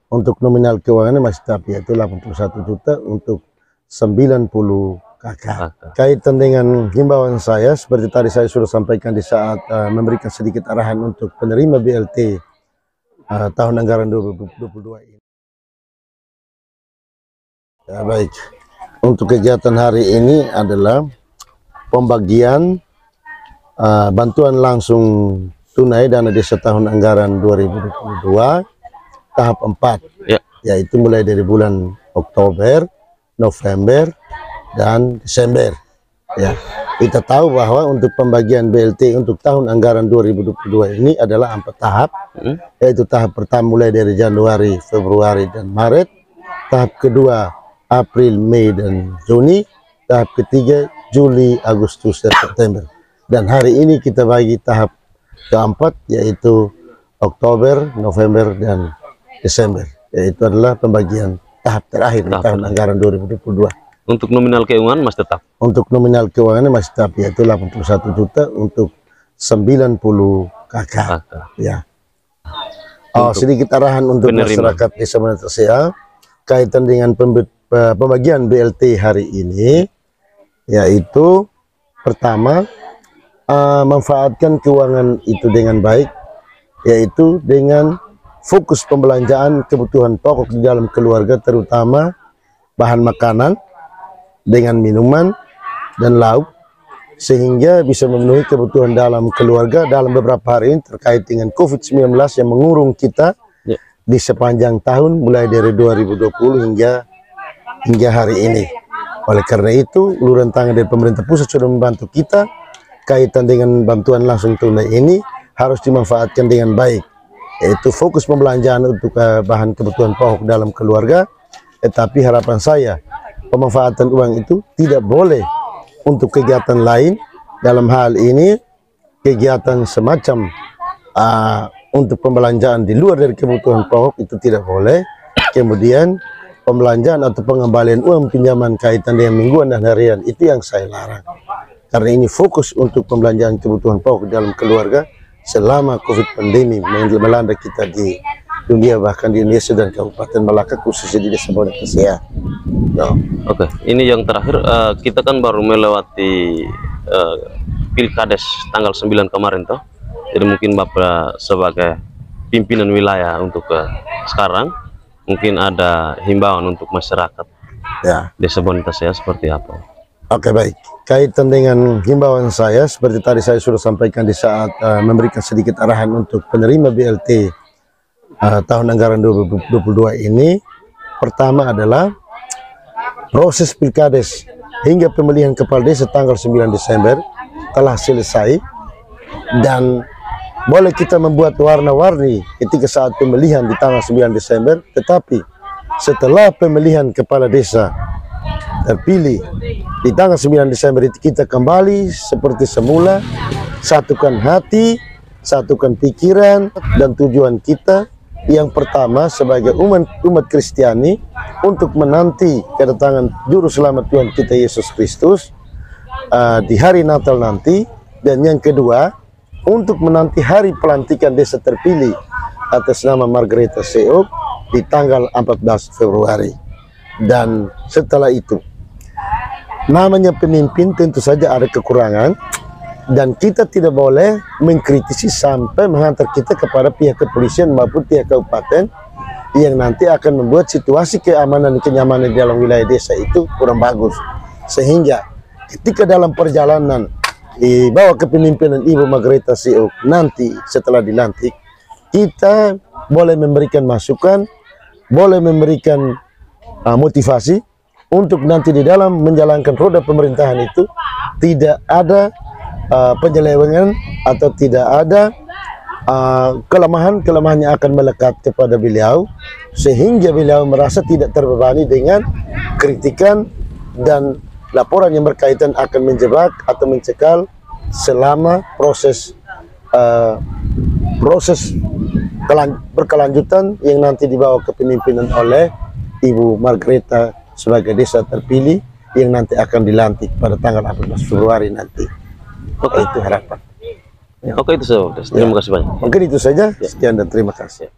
Untuk nominal keuangannya masih tetap yaitu 81 juta untuk 90 kakak. Kaitan dengan himbauan saya, seperti tadi saya sudah sampaikan di saat memberikan sedikit arahan untuk penerima BLT tahun anggaran 2022 ini. Ya, baik, untuk kegiatan hari ini adalah pembagian bantuan langsung tunai dana desa tahun anggaran 2022 tahap 4, yaitu mulai dari bulan Oktober, November, dan Desember. Ya, kita tahu bahwa untuk pembagian BLT untuk tahun anggaran 2022 ini adalah 4 tahap, yaitu tahap pertama mulai dari Januari, Februari, dan Maret, tahap kedua April, Mei, dan Juni, tahap ketiga Juli, Agustus, dan September. Dan hari ini kita bagi tahap keempat, yaitu Oktober, November, dan Desember, yaitu adalah pembagian tahap terakhir di tahun anggaran 2022. Untuk nominal keuangan masih tetap? Untuk nominal keuangannya masih tetap, yaitu 81 juta untuk 90 kakak. Ya. Sedikit arahan untuk masyarakat desa Monetasea kaitan dengan pembagian BLT hari ini, yaitu pertama, manfaatkan keuangan itu dengan baik, yaitu dengan fokus pembelanjaan kebutuhan pokok di dalam keluarga, terutama bahan makanan dengan minuman dan lauk, sehingga bisa memenuhi kebutuhan dalam keluarga dalam beberapa hari ini terkait dengan COVID-19 yang mengurung kita di sepanjang tahun mulai dari 2020 hingga hari ini. Oleh karena itu, uluran tangan dari pemerintah pusat sudah membantu kita kaitan dengan bantuan langsung tunai ini harus dimanfaatkan dengan baik, yaitu fokus pembelanjaan untuk bahan kebutuhan pokok dalam keluarga. Tetapi harapan saya, pemanfaatan uang itu tidak boleh untuk kegiatan lain. Dalam hal ini kegiatan semacam untuk pembelanjaan di luar dari kebutuhan pokok itu tidak boleh. Kemudian pembelanjaan atau pengembalian uang pinjaman kaitan dengan mingguan dan harian itu yang saya larang, karena ini fokus untuk pembelanjaan kebutuhan pokok dalam keluarga selama COVID pandemi melanda kita di dunia, bahkan di Indonesia dan Kabupaten Malaka, khususnya di desa Monetasea. Oke, ini yang terakhir, kita kan baru melewati Pilkades tanggal 9 kemarin toh. Jadi mungkin Bapak sebagai pimpinan wilayah untuk sekarang mungkin ada himbauan untuk masyarakat desa Monetasea seperti apa? Oke, baik. Kaitan dengan himbauan saya, seperti tadi saya sudah sampaikan di saat memberikan sedikit arahan untuk penerima BLT tahun anggaran 2022 ini. Pertama adalah proses Pilkades hingga pemilihan kepala desa tanggal 9 Desember telah selesai, dan boleh kita membuat warna-warni ketika saat pemilihan di tanggal 9 Desember, tetapi setelah pemilihan kepala desa terpilih di tanggal 9 Desember itu kita kembali seperti semula, satukan hati, satukan pikiran dan tujuan kita. Yang pertama sebagai umat Kristiani untuk menanti kedatangan Juru Selamat Tuhan kita Yesus Kristus di hari Natal nanti, dan yang kedua untuk menanti hari pelantikan desa terpilih atas nama Margareta Seok di tanggal 14 Februari. Dan setelah itu, namanya pemimpin tentu saja ada kekurangan, dan kita tidak boleh mengkritisi sampai menghantar kita kepada pihak kepolisian maupun pihak kabupaten yang nanti akan membuat situasi keamanan dan kenyamanan di dalam wilayah desa itu kurang bagus. Sehingga ketika dalam perjalanan di bawah kepemimpinan Ibu Margareta Seok nanti setelah dilantik, kita boleh memberikan masukan, boleh memberikan motivasi untuk nanti di dalam menjalankan roda pemerintahan itu tidak ada penyelewengan atau tidak ada kelemahan yang akan melekat kepada beliau, sehingga beliau merasa tidak terbebani dengan kritikan dan laporan yang berkaitan akan menjebak atau mencekal selama proses berkelanjutan yang nanti dibawa kepemimpinan oleh Ibu Margareta sebagai desa terpilih yang nanti akan dilantik pada tanggal 14 Februari nanti. Itu harapan. Oke, itu saja. Terima kasih banyak. Mungkin itu saja. Sekian dan terima kasih.